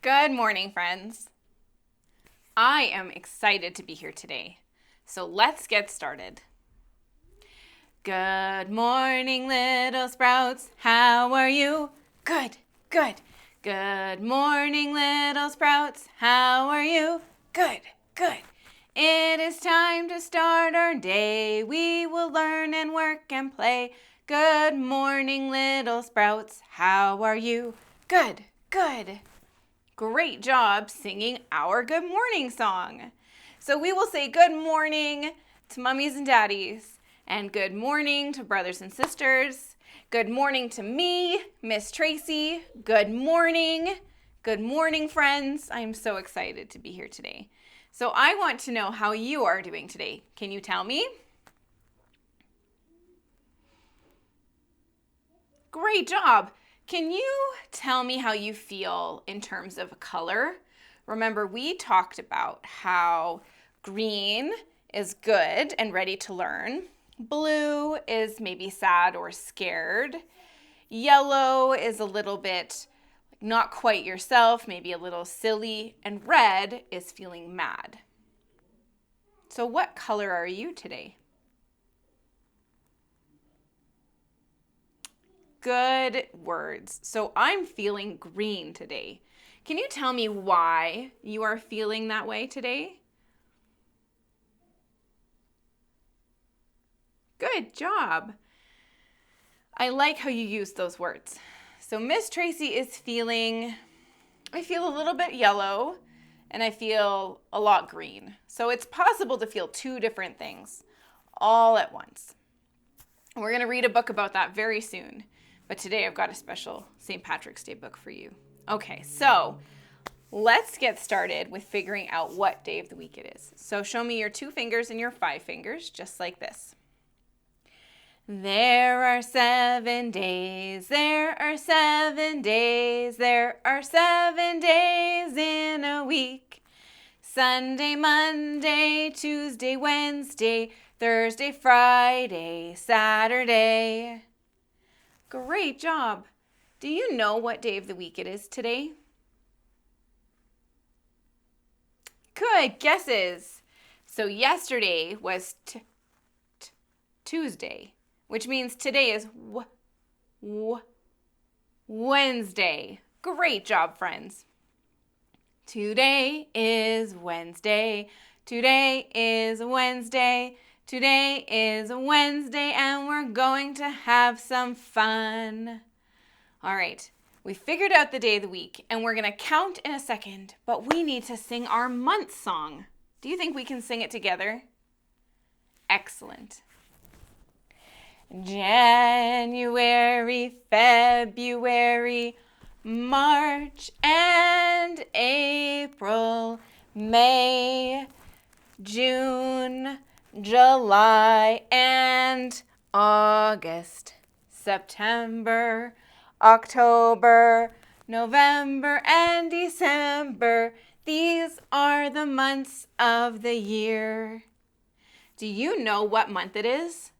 Good morning, friends. I am excited to be here today, so let's get started. Good morning, little sprouts. How are you? Good. Good morning, little sprouts. How are you? Good. It is time to start our day. We will learn and work and play. Good morning, little sprouts. How are you? Good. Great job singing our good morning song. So we will say good morning to mummies and daddies, and good morning to brothers and sisters. Good morning to me, Miss Tracy. Good morning. Good morning, friends. I am so excited to be here today. So I want to know how you are doing today. Can you tell me? Great job. Can you tell me how you feel in terms of color? Remember, we talked about how green is good and ready to learn. Blue is maybe sad or scared. Yellow is a little bit not quite yourself, maybe a little silly. And red is feeling mad. So what color are you today? Good words. So I'm feeling green today. Can you tell me why you are feeling that way today? Good job. I like how you use those words. So Miss Tracy is I feel a little bit yellow and I feel a lot green. So it's possible to feel two different things all at once. We're going to read a book about that very soon. But today I've got a special St. Patrick's Day book for you. Okay, so let's get started with figuring out what day of the week it is. So show me your 2 fingers and your 5 fingers, just like this. There are 7 days, there are 7 days, there are 7 days in a week. Sunday, Monday, Tuesday, Wednesday, Thursday, Friday, Saturday. Great job. Do you know what day of the week it is today? Good guesses. So yesterday was Tuesday, which means today is Wednesday. Great job, friends. Today is Wednesday. Today is Wednesday. Today is Wednesday and we're going to have some fun. All right, we figured out the day of the week and we're going to count in a second, but we need to sing our month song. Do you think we can sing it together? Excellent. January, February, March and April, May, June, July and August, September, October, November and December. These are the months of the year. Do you know what month it is?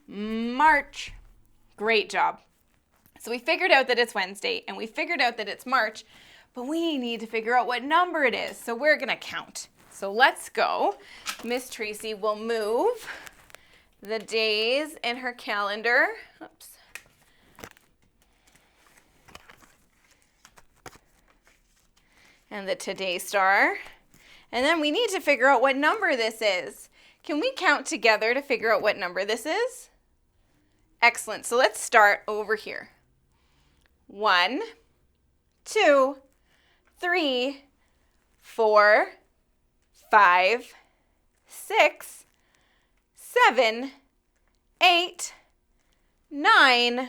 March. Great job. So we figured out that it's Wednesday and we figured out that it's March, but we need to figure out what number it is. So we're going to count. So let's go. Miss Tracy will move the days in her calendar. Oops. And the Today Star. And then we need to figure out what number this is. Can we count together to figure out what number this is? Excellent. So let's start over here. 1, 2, 3, 4, 5, 6, 7, 8, 9,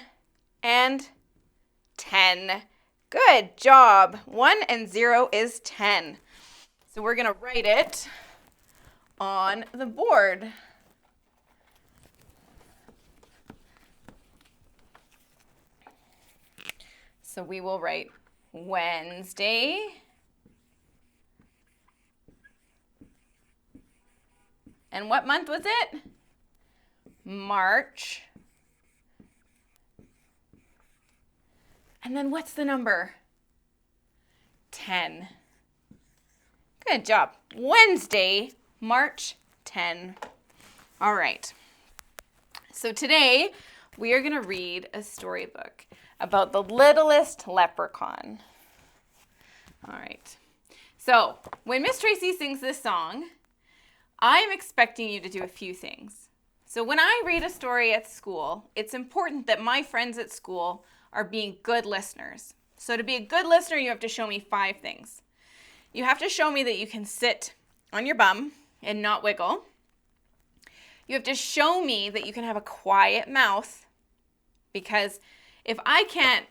and 10. Good job. 1 and 0 is 10. So we're going to write it on the board. So we will write Wednesday, and what month was it? March. And then what's the number? 10. Good job. Wednesday, March 10. All right. So today we are going to read a storybook about the littlest leprechaun. All right. So when Miss Tracy sings this song, I'm expecting you to do a few things. So when I read a story at school, it's important that my friends at school are being good listeners. So to be a good listener, you have to show me 5 things. You have to show me that you can sit on your bum and not wiggle. You have to show me that you can have a quiet mouth, because if I can't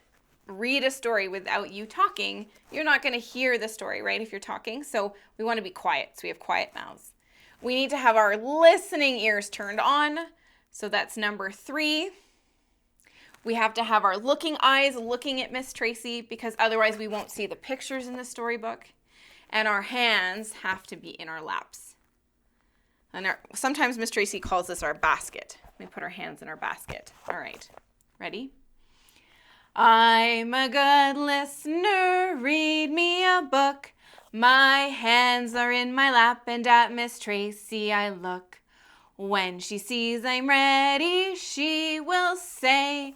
read a story without you talking, you're not going to hear the story, right, if you're talking. So we want to be quiet, so we have quiet mouths. We need to have our listening ears turned on, so that's number 3. We have to have our looking eyes looking at Miss Tracy, because otherwise we won't see the pictures in the storybook. And our hands have to be in our laps. And sometimes Miss Tracy calls this our basket. We put our hands in our basket. All right, ready? I'm a good listener, read me a book. My hands are in my lap and at Miss Tracy I look. When she sees I'm ready, she will say,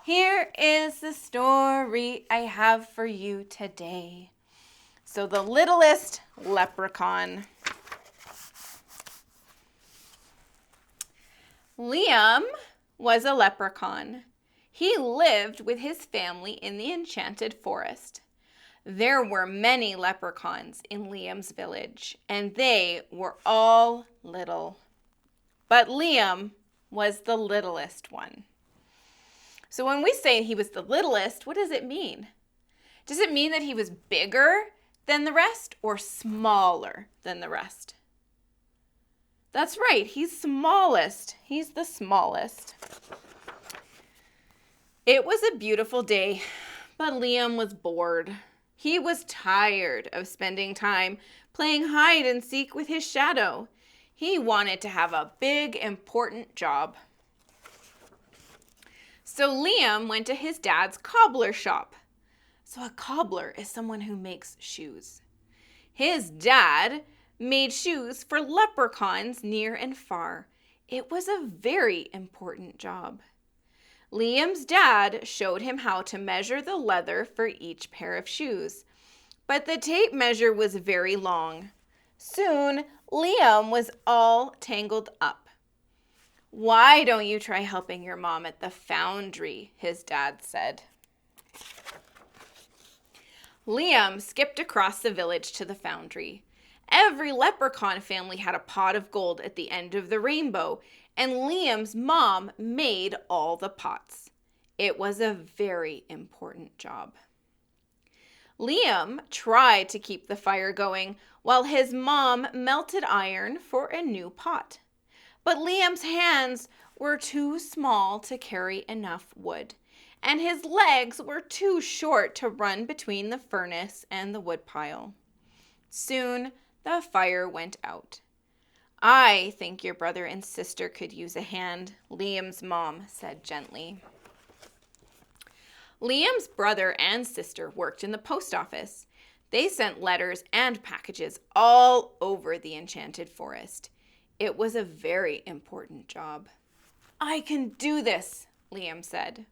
here is the story I have for you today. So the littlest leprechaun. Liam was a leprechaun. He lived with his family in the enchanted forest. There were many leprechauns in Liam's village, and they were all little. But Liam was the littlest one. So when we say he was the littlest, what does it mean? Does it mean that he was bigger than the rest or smaller than the rest? That's right, he's smallest. He's the smallest. It was a beautiful day, but Liam was bored. He was tired of spending time playing hide and seek with his shadow. He wanted to have a big, important job. So Liam went to his dad's cobbler shop. So a cobbler is someone who makes shoes. His dad made shoes for leprechauns near and far. It was a very important job. Liam's dad showed him how to measure the leather for each pair of shoes, but the tape measure was very long. Soon, Liam was all tangled up. Why don't you try helping your mom at the foundry? His dad said. Liam skipped across the village to the foundry. Every leprechaun family had a pot of gold at the end of the rainbow, and Liam's mom made all the pots. It was a very important job. Liam tried to keep the fire going while his mom melted iron for a new pot. But Liam's hands were too small to carry enough wood, and his legs were too short to run between the furnace and the woodpile. Soon, the fire went out. I think your brother and sister could use a hand, Liam's mom said gently. Liam's brother and sister worked in the post office. They sent letters and packages all over the enchanted forest. It was a very important job. I can do this, Liam said.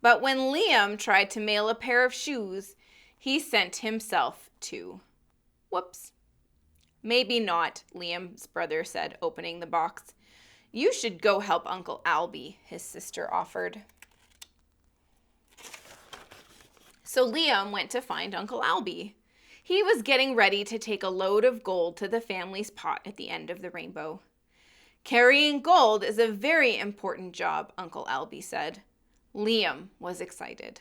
But when Liam tried to mail a pair of shoes, he sent himself too. Whoops. Maybe not, Liam's brother said, opening the box. You should go help Uncle Albie, his sister offered. So Liam went to find Uncle Albie. He was getting ready to take a load of gold to the family's pot at the end of the rainbow. Carrying gold is a very important job, Uncle Albie said. Liam was excited.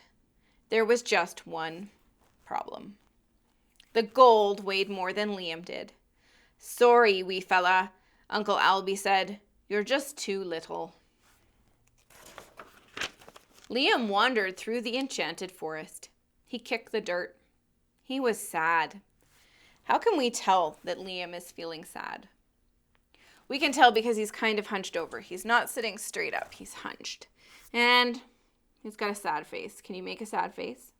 There was just one problem. The gold weighed more than Liam did. Sorry, wee fella, Uncle Albie said. You're just too little. Liam wandered through the enchanted forest. He kicked the dirt. He was sad. How can we tell that Liam is feeling sad? We can tell because he's kind of hunched over. He's not sitting straight up. He's hunched. And He's got a sad face. Can you make a sad face?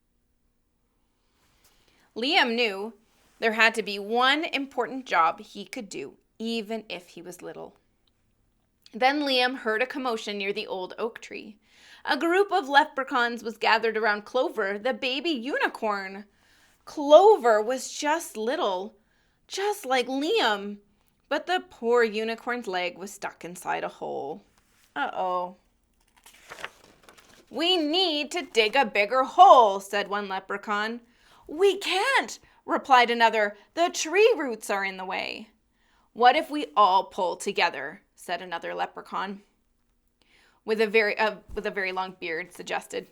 Liam knew there had to be one important job he could do, even if he was little. Then Liam heard a commotion near the old oak tree. A group of leprechauns was gathered around Clover, the baby unicorn. Clover was just little, just like Liam, but the poor unicorn's leg was stuck inside a hole. Uh-oh. "We need to dig a bigger hole," said one leprechaun. "We can't," replied another. "The tree roots are in the way." "What if we all pull together?" said another leprechaun, with a very long beard, suggested.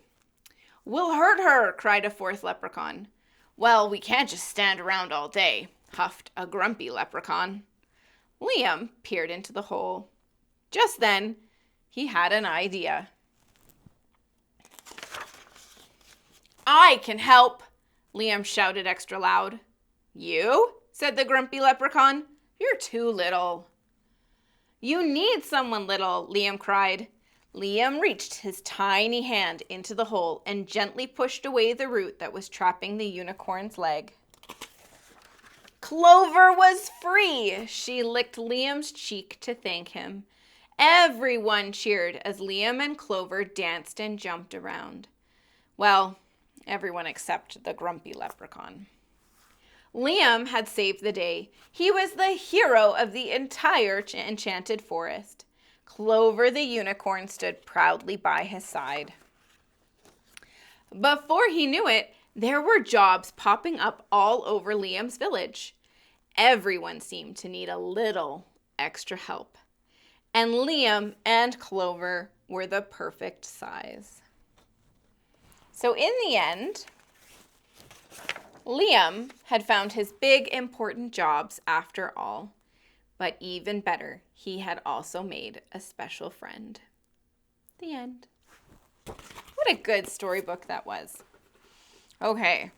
"We'll hurt her," cried a fourth leprechaun. "Well, we can't just stand around all day," huffed a grumpy leprechaun. Liam peered into the hole. Just then, he had an idea. "I can help," Liam shouted extra loud. "You?" said the grumpy leprechaun. "You're too little." "You need someone little," Liam cried. Liam reached his tiny hand into the hole and gently pushed away the root that was trapping the unicorn's leg. Clover was free. She licked Liam's cheek to thank him. Everyone cheered as Liam and Clover danced and jumped around. Well, everyone except the grumpy leprechaun. Liam had saved the day. He was the hero of the entire enchanted forest. Clover the unicorn stood proudly by his side. Before he knew it, there were jobs popping up all over Liam's village. Everyone seemed to need a little extra help. And Liam and Clover were the perfect size. So in the end, Liam had found his big, important jobs after all. But even better, he had also made a special friend. The end. What a good storybook that was. Okay,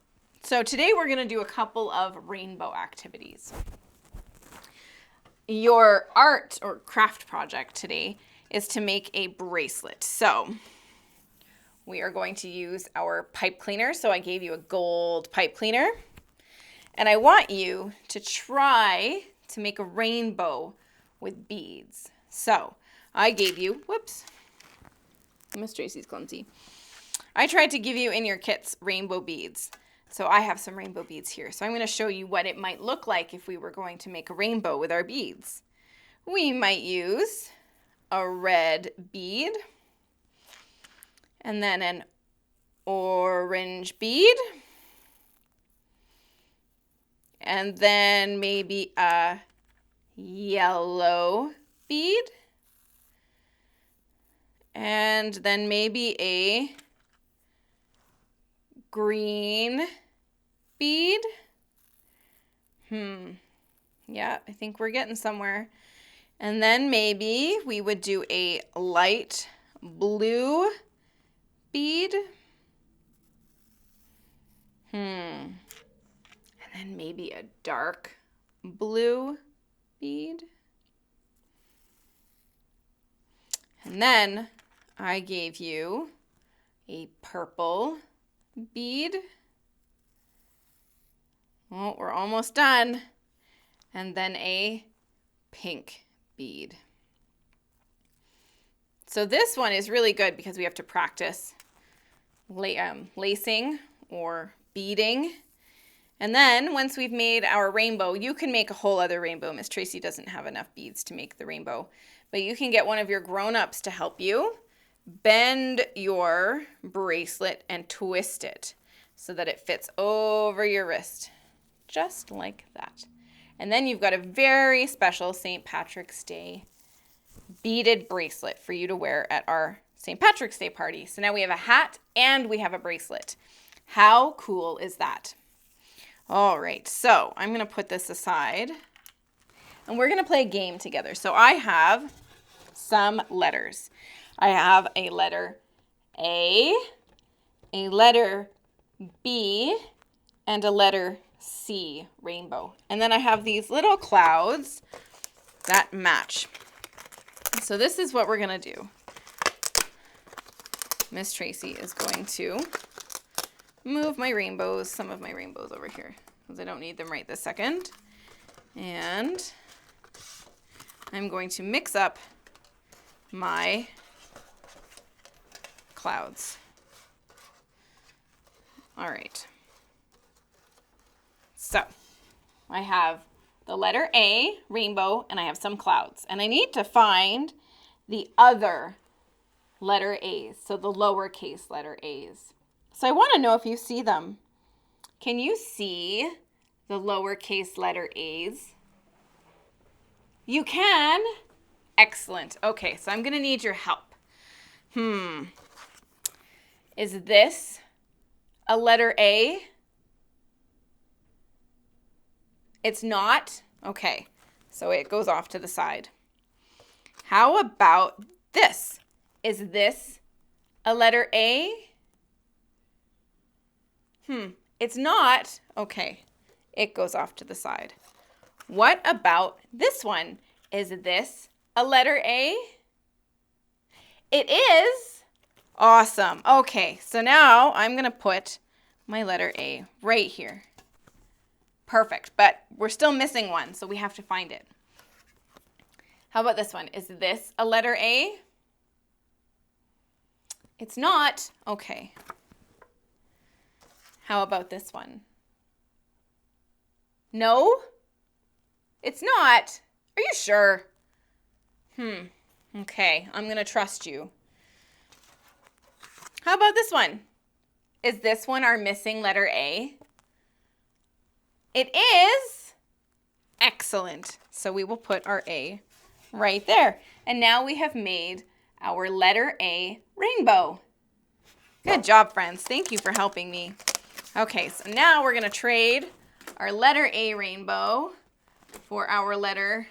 so today we're going to do a couple of rainbow activities. Your art or craft project today is to make a bracelet. So we are going to use our pipe cleaner. So I gave you a gold pipe cleaner. And I want you to try to make a rainbow with beads. So I gave you, whoops, Miss Tracy's clumsy. I tried to give you in your kits rainbow beads. So I have some rainbow beads here. So I'm going to show you what it might look like if we were going to make a rainbow with our beads. We might use a red bead and then an orange bead and then maybe a yellow bead and then maybe a green bead. Yeah, I think we're getting somewhere. And then maybe we would do a light blue bead. And then maybe a dark blue bead. And then I gave you a purple bead. Well, we're almost done. And then a pink bead. So this one is really good because we have to practice lacing or beading. And then once we've made our rainbow, you can make a whole other rainbow. Miss Tracy doesn't have enough beads to make the rainbow, but you can get one of your grown-ups to help you bend your bracelet and twist it so that it fits over your wrist, just like that. And then you've got a very special St. Patrick's Day beaded bracelet for you to wear at our St. Patrick's Day party. So now we have a hat and we have a bracelet. How cool is that? All right, so I'm going to put this aside and we're going to play a game together. So I have some letters. I have a letter A, a letter B, and a letter C, rainbow. And then I have these little clouds that match. So this is what we're going to do. Miss Tracy is going to move my rainbows, some of my rainbows over here, because I don't need them right this second. And I'm going to mix up my clouds. All right. So I have the letter A, rainbow, and I have some clouds. And I need to find the other letter A's, so the lowercase letter A's. So I want to know if you see them. Can you see the lowercase letter A's? You can. Excellent. Okay, so I'm going to need your help. Is this a letter A? It's not? Okay, so it goes off to the side. How about this? Is this a letter A? It's not. Okay, it goes off to the side. What about this one? Is this a letter A? It is. Awesome. Okay, so now I'm going to put my letter A right here. Perfect, but we're still missing one, so we have to find it. How about this one? Is this a letter A? It's not. Okay. How about this one? No? It's not. Are you sure? Okay, I'm going to trust you. How about this one? Is this one our missing letter A? It is. Excellent. So we will put our A right there. And now we have made our letter A rainbow. Good job, friends. Thank you for helping me. Okay, so now we're going to trade our letter A rainbow for our letter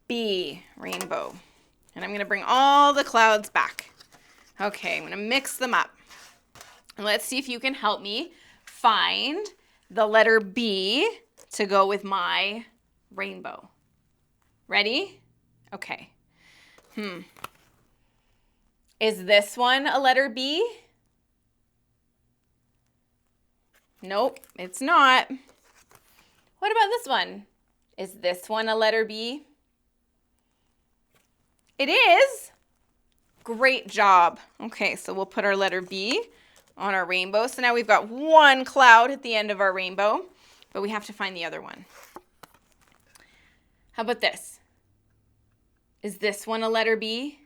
B rainbow. And I'm going to bring all the clouds back. Okay, I'm going to mix them up. And let's see if you can help me find the letter B to go with my rainbow. Ready? Okay. Is this one a letter B? Nope, it's not. What about this one? Is this one a letter B? It is. Great job. Okay, so we'll put our letter B on our rainbow. So now we've got one cloud at the end of our rainbow, but we have to find the other one. How about this? Is this one a letter B?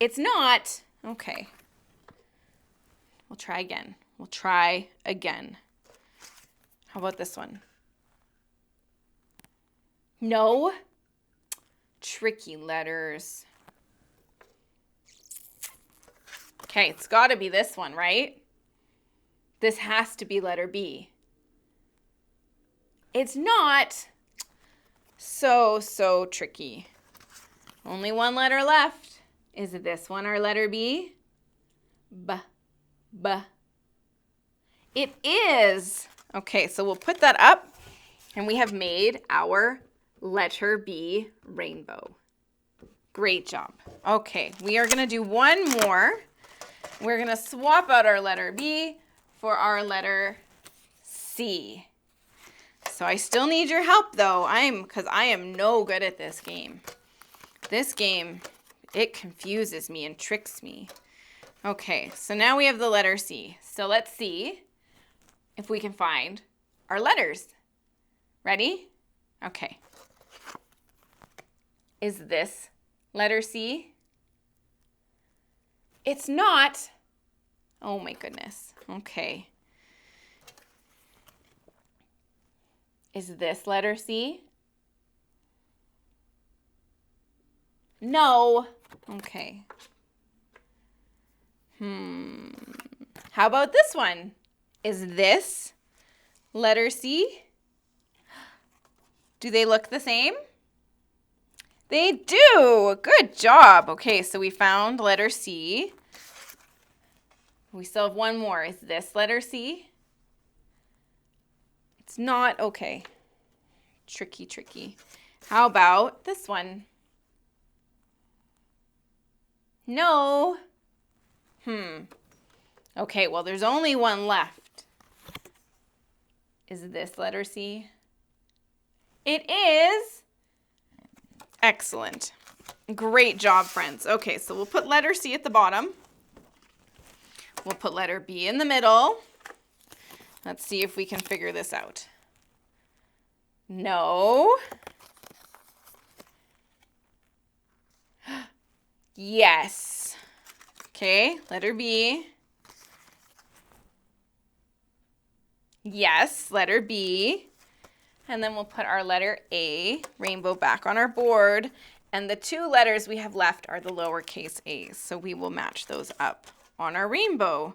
It's not. Okay. We'll try again. We'll try again. How about this one? No. Tricky letters. Okay, it's got to be this one, right? This has to be letter B. It's not. So tricky. Only one letter left. Is this one our letter B? B. It is. Okay, so we'll put that up, and we have made our letter B rainbow. Great job. Okay, we are going to do one more. We're going to swap out our letter B for our letter C. So I still need your help, though, because I am no good at this game. This game, it confuses me and tricks me. Okay, so now we have the letter C. So let's see if we can find our letters. Ready? Okay. Is this letter C? It's not. Oh my goodness. Okay. Is this letter C? No. Okay. How about this one? Is this letter C? Do they look the same? They do. Good job. Okay, so we found letter C. We still have one more. Is this letter C? It's not. Okay. Tricky. How about this one? No. Okay, well, there's only one left. Is this letter C? It is. Excellent. Great job, friends. Okay, so we'll put letter C at the bottom. We'll put letter B in the middle. Let's see if we can figure this out. No. Yes. Okay, letter B. Yes, letter B. And then we'll put our letter A, rainbow, back on our board. And the two letters we have left are the lowercase a's. So we will match those up on our rainbow.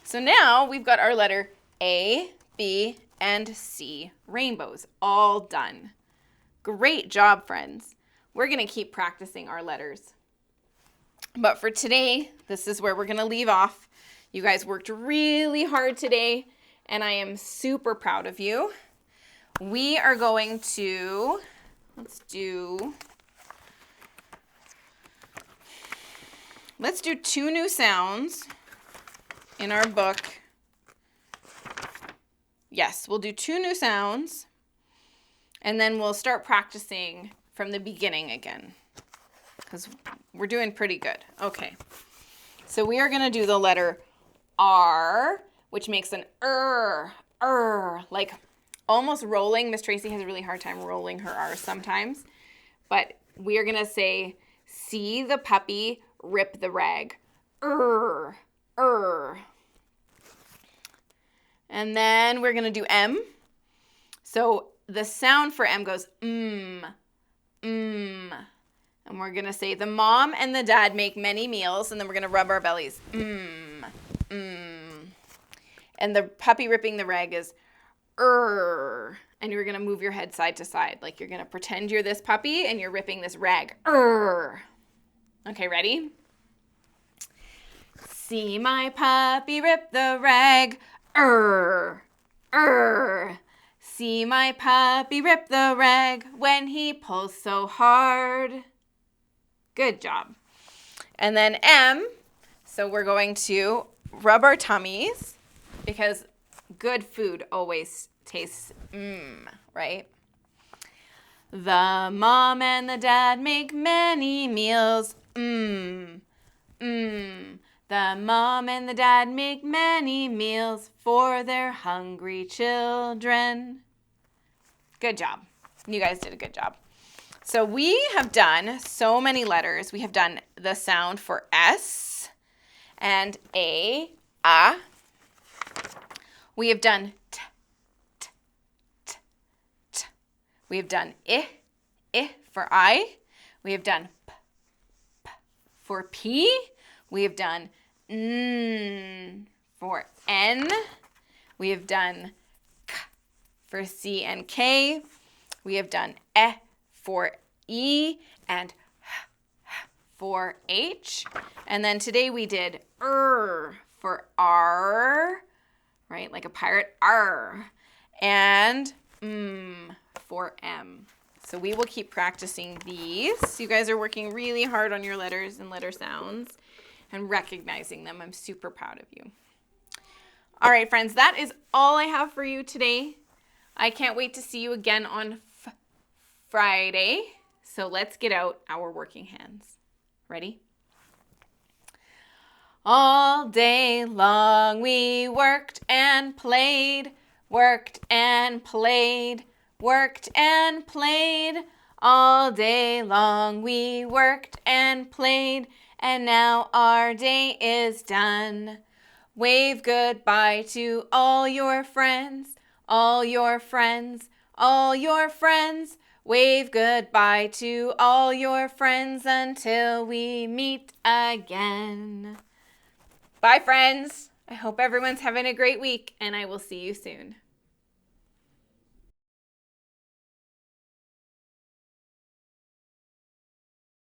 So now we've got our letter A, B, and C rainbows all done. Great job, friends. We're going to keep practicing our letters. But for today, this is where we're going to leave off. You guys worked really hard today, and I am super proud of you. We are going to, let's do 2 new sounds in our book. Yes, we'll do 2 new sounds, and then we'll start practicing from the beginning again, because we're doing pretty good. Okay, so we are going to do the letter R, which makes an like almost rolling. Miss Tracy has a really hard time rolling her R sometimes, but we are going to say, see the puppy rip the rag. And then we're going to do M. So the sound for M goes And we're going to say the mom and the dad make many meals, and then we're going to rub our bellies. And the puppy ripping the rag is and you're going to move your head side to side. Like you're going to pretend you're this puppy and you're ripping this rag. Okay, ready? See my puppy rip the rag. See my puppy rip the rag when he pulls so hard. Good job. And then M, so we're going to rub our tummies because good food always tastes right? The mom and the dad make many meals. The mom and the dad make many meals for their hungry children. Good job. You guys did a good job. So we have done so many letters. We have done the sound for S and A. We have done T. We have done I for I. We have done P for P. We have done N for N. We have done K for C and K. We have done E for E and H for H. And then today we did for R, right? Like a pirate, R. And for M. So we will keep practicing these. You guys are working really hard on your letters and letter sounds and recognizing them. I'm super proud of you. All right, friends, that is all I have for you today. I can't wait to see you again on Friday. So let's get out our working hands. Ready? All day long we worked and played, worked and played, worked and played. All day long we worked and played, and now our day is done. Wave goodbye to all your friends, all your friends, all your friends. Wave goodbye to all your friends until we meet again. Bye, friends. I hope everyone's having a great week, and I will see you soon.